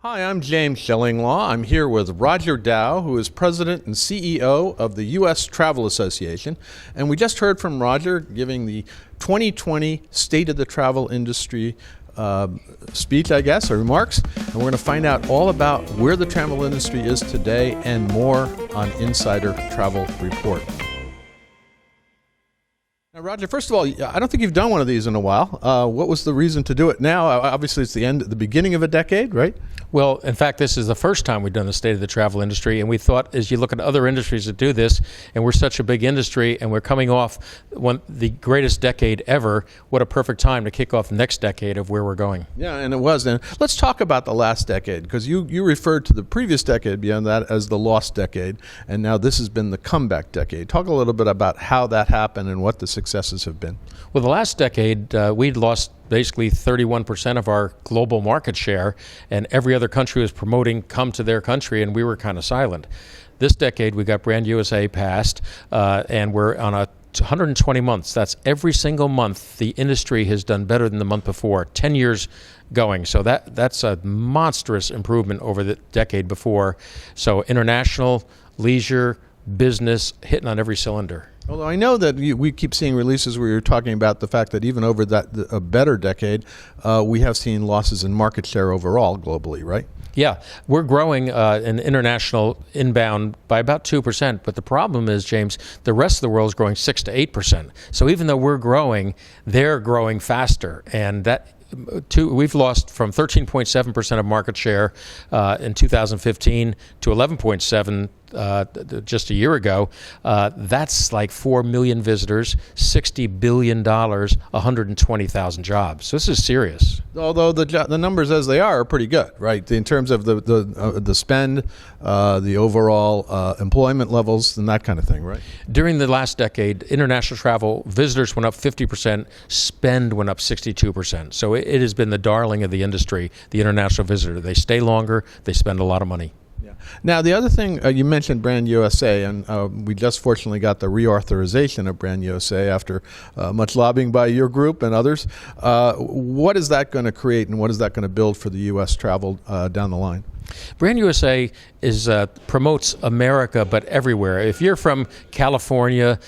Hi, I'm James Shillinglaw. I'm here with Roger Dow, who is President and CEO of the U.S. Travel Association. And we just heard from Roger giving the 2020 State of the Travel Industry speech, I guess, or remarks. And we're going to find out all about where the travel industry is today and more on Insider Travel Report. Now, Roger, first of all, I don't think you've done one of these in a while. What was the reason to do it now? Obviously, it's the beginning of a decade, right? Well, in fact, this is the first time we've done the State of the Travel Industry, and we thought, as you look at other industries that do this, and we're such a big industry, and we're coming off the greatest decade ever, what a perfect time to kick off the next decade of where we're going. Yeah, and it was. And let's talk about the last decade, because you referred to the previous decade beyond that as the lost decade, and now this has been the comeback decade. Talk a little bit about how that happened and what the successes have been. Well, the last decade, we'd lost basically 31% of our global market share, and every other country was promoting come to their country, and we were kind of silent. This decade, we got Brand USA passed, and we're on 120 months. That's every single month the industry has done better than the month before, 10 years going. So that's a monstrous improvement over the decade before. So international, leisure, business, hitting on every cylinder. Although I know that we keep seeing releases where you're talking about the fact that even over a better decade, we have seen losses in market share overall globally, right? Yeah, we're growing in international inbound by about 2%, but the problem is, James, the rest of the world is growing 6 to 8%. So even though we're growing, they're growing faster, and we've lost from 13.7% of market share in 2015 to 11.7% just a year ago. That's like 4 million visitors, $60 billion, 120,000 jobs. So this is serious. Although the numbers as they are pretty good, right? In terms of the spend, the overall employment levels, and that kind of thing, right? During the last decade, international travel visitors went up 50%, spend went up 62%. So it has been the darling of the industry, the international visitor. They stay longer, they spend a lot of money. Now, the other thing, you mentioned Brand USA, and we just fortunately got the reauthorization of Brand USA after much lobbying by your group and others. What is that going to create, and what is that going to build for the U.S. travel down the line? Brand USA promotes America, but everywhere. If you're from California,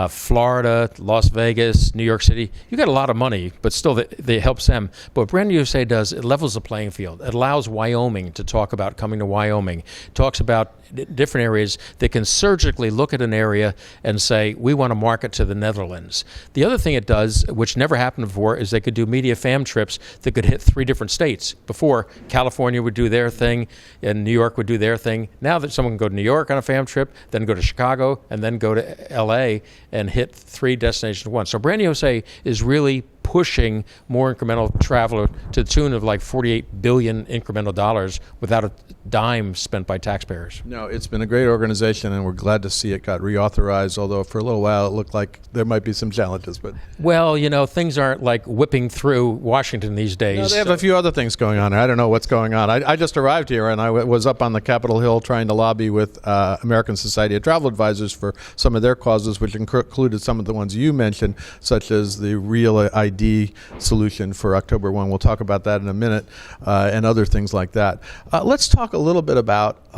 Florida, Las Vegas, New York City, you got a lot of money, but still it helps them. But what Brand USA does, it levels the playing field. It allows Wyoming to talk about coming to Wyoming. It talks about different areas that can surgically look at an area and say, we want to market to the Netherlands. The other thing it does, which never happened before, is they could do media fam trips that could hit 3 different states. Before, California would do their thing, and New York would do their thing. Now that someone can go to New York on a fam trip, then go to Chicago, and then go to LA and hit 3 destinations at once. So Brand USA is really pushing more incremental traveler to the tune of like $48 billion incremental dollars without a dime spent by taxpayers. No, it's been a great organization, and we're glad to see it got reauthorized, although for a little while it looked like there might be some challenges. But well, things aren't like whipping through Washington these days. No, they have a few other things going on. I don't know what's going on. I just arrived here, and I was up on the Capitol Hill trying to lobby with American Society of Travel Advisors for some of their causes, which included some of the ones you mentioned, such as the Real ID solution for October 1. We'll talk about that in a minute, and other things like that. Let's talk a little bit about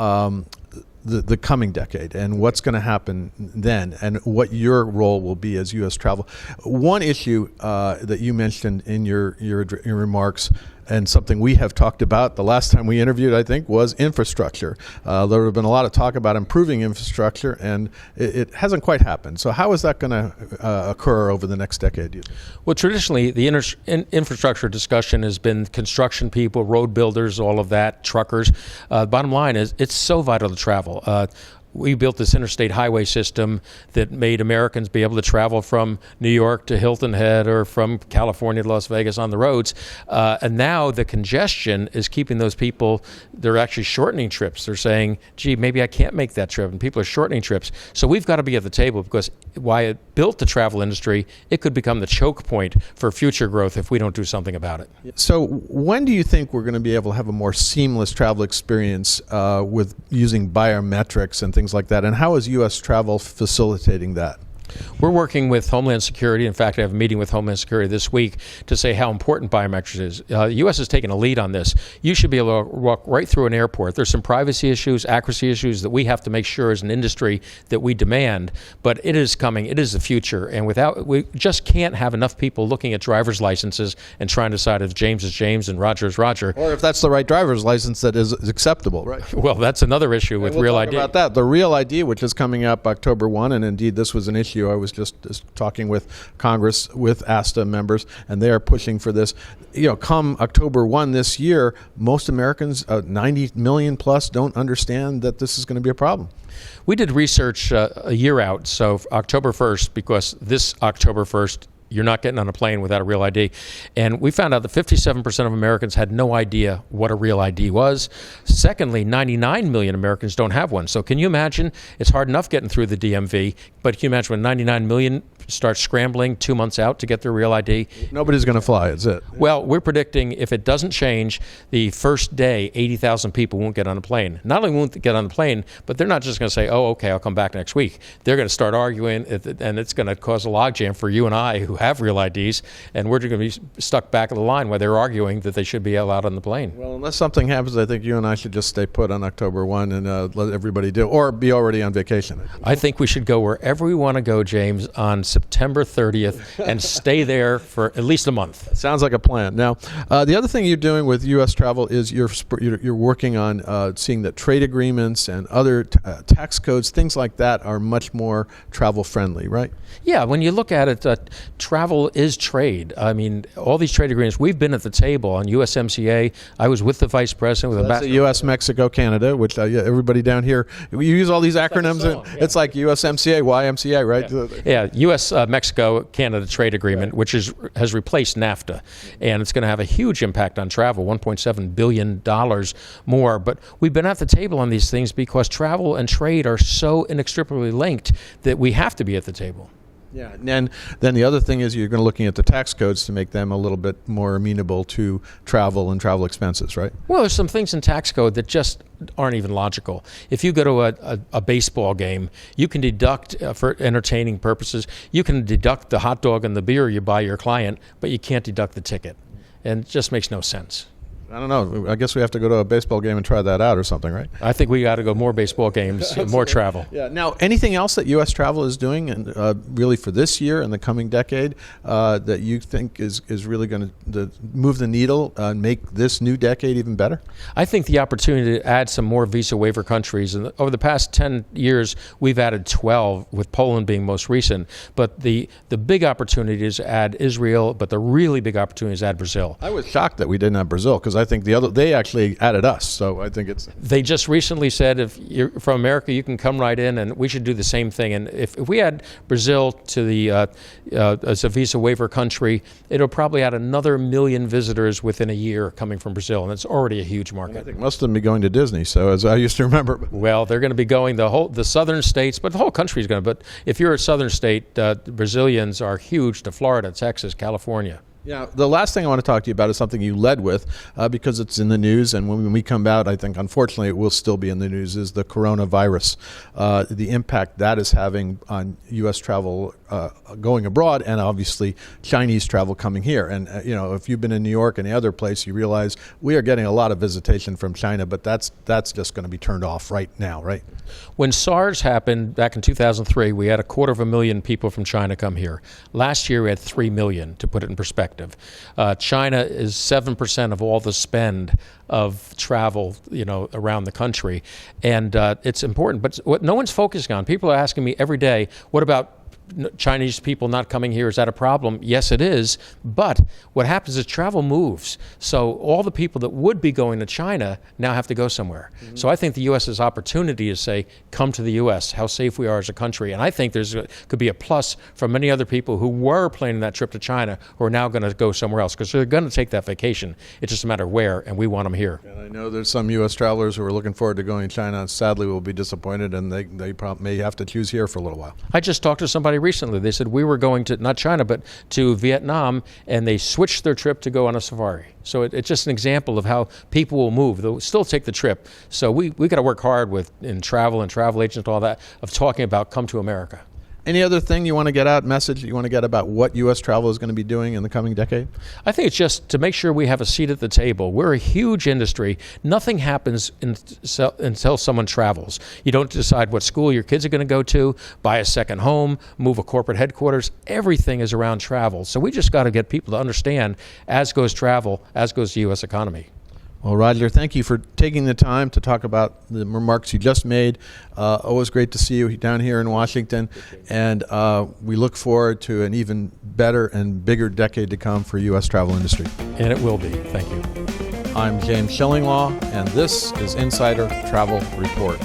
the coming decade and what's going to happen then, and what your role will be as U.S. travel. One issue that you mentioned in your remarks, and something we have talked about the last time we interviewed, I think, was infrastructure. There have been a lot of talk about improving infrastructure, and it hasn't quite happened. So how is that going to occur over the next decade? Well, traditionally, the infrastructure discussion has been construction people, road builders, all of that, truckers. Bottom line is, it's so vital to travel. We built this interstate highway system that made Americans be able to travel from New York to Hilton Head or from California to Las Vegas on the roads. And now the congestion is keeping those people, they're actually shortening trips. They're saying, gee, maybe I can't make that trip. And people are shortening trips. So we've got to be at the table, because why it built the travel industry, it could become the choke point for future growth if we don't do something about it. So when do you think we're going to be able to have a more seamless travel experience with using biometrics and things like that? And how is U.S. travel facilitating that? We're working with Homeland Security. In fact, I have a meeting with Homeland Security this week to say how important biometrics is. The U.S. has taken a lead on this. You should be able to walk right through an airport. There's some privacy issues, accuracy issues that we have to make sure as an industry that we demand, but it is coming. It is the future, and we just can't have enough people looking at driver's licenses and trying to decide if James is James and Roger is Roger. Or if that's the right driver's license that is acceptable, right? Well, that's another issue with Real ID. About that, the Real ID, which is coming up October 1, and indeed this was an issue. I was just talking with Congress, with ASTA members, and they are pushing for this. Come October 1 this year, most Americans, 90 million plus, don't understand that this is going to be a problem. We did research a year out, so October 1st, because this October 1st, you're not getting on a plane without a Real ID. And we found out that 57% of Americans had no idea what a Real ID was. Secondly, 99 million Americans don't have one. So can you imagine? It's hard enough getting through the DMV, but can you imagine when 99 million start scrambling 2 months out to get their Real ID? Nobody's going to fly, is it? Well, we're predicting if it doesn't change, the first day, 80,000 people won't get on a plane. Not only won't they get on the plane, but they're not just going to say, oh, okay, I'll come back next week. They're going to start arguing, and it's going to cause a logjam for you and I who have Real IDs, and we're going to be stuck back of the line while they're arguing that they should be allowed on the plane. Well, unless something happens, I think you and I should just stay put on October 1 and let everybody do, or be already on vacation. I think we should go wherever we want to go, James, on September 30th and stay there for at least a month. Sounds like a plan. Now, the other thing you're doing with U.S. travel is you're working on seeing that trade agreements and other tax codes, things like that, are much more travel friendly, right? Yeah, when you look at it, travel is trade. I mean, all these trade agreements, we've been at the table on USMCA. I was with the vice president. That's the U.S., Mexico, Canada, which everybody down here, you use all these acronyms. It's like USMCA, YMCA, right? Yeah, U.S., Mexico, Canada trade agreement, which has replaced NAFTA. And it's going to have a huge impact on travel, $1.7 billion more. But we've been at the table on these things because travel and trade are so inextricably linked that we have to be at the table. Yeah, and then the other thing is you're going to looking at the tax codes to make them a little bit more amenable to travel and travel expenses, right? Well, there's some things in tax code that just aren't even logical. If you go to a baseball game, you can deduct, for entertaining purposes, you can deduct the hot dog and the beer you buy your client, but you can't deduct the ticket. And it just makes no sense. I don't know. I guess we have to go to a baseball game and try that out or something, right? I think we got to go more baseball games, more travel. Yeah. Now, anything else that U.S. travel is doing, and really for this year and the coming decade, that you think is really going to move the needle and make this new decade even better? I think the opportunity to add some more visa waiver countries, and over the past 10 years, we've added 12, with Poland being most recent. But the big opportunity is to add Israel, but the really big opportunity is to add Brazil. I was shocked that we didn't have Brazil, because I think they actually added us, so I think it's... They just recently said if you're from America, you can come right in, and we should do the same thing. And if we add Brazil to the as a visa waiver country, it'll probably add another 1 million visitors within a year coming from Brazil, and it's already a huge market. I think most of them be going to Disney, so as I used to remember. Well, they're going to be going the southern states, but the whole country is going to. But if you're a southern state, Brazilians are huge to Florida, Texas, California. Yeah, the last thing I want to talk to you about is something you led with, because it's in the news, and when we come out, I think unfortunately it will still be in the news, is the coronavirus, the impact that is having on U.S. travel going abroad, and obviously Chinese travel coming here. And if you've been in New York and any other place, you realize we are getting a lot of visitation from China, but that's just going to be turned off right now, right? When SARS happened back in 2003, we had 250,000 people from China come here. Last year we had 3 million, to put it in perspective. China is 7% of all the spend of travel, around the country, and it's important. But what no one's focusing on, people are asking me every day, what about Chinese people not coming here? Is that a problem? Yes, it is. But what happens is travel moves. So all the people that would be going to China now have to go somewhere. Mm-hmm. So I think the U.S.'s opportunity is say, come to the U.S., how safe we are as a country. And I think could be a plus for many other people who were planning that trip to China who are now going to go somewhere else, because they're going to take that vacation. It's just a matter of where, and we want them here. And I know there's some U.S. travelers who are looking forward to going to China, and sadly will be disappointed, and they may have to choose here for a little while. I just talked to somebody recently. They said we were going to, not China, but to Vietnam, and they switched their trip to go on a safari. So it's just an example of how people will move. They'll still take the trip. So we got to work hard in travel and travel agents and all that, of talking about come to America. Any other thing you want to get out, message you want to get about what U.S. travel is going to be doing in the coming decade? I think it's just to make sure we have a seat at the table. We're a huge industry. Nothing happens until someone travels. You don't decide what school your kids are going to go to, buy a second home, move a corporate headquarters. Everything is around travel. So we just got to get people to understand, as goes travel, as goes the U.S. economy. Well, Roger, thank you for taking the time to talk about the remarks you just made. Always great to see you down here in Washington, and we look forward to an even better and bigger decade to come for U.S. travel industry. And it will be. Thank you. I'm James Shillinglaw, and this is Insider Travel Report.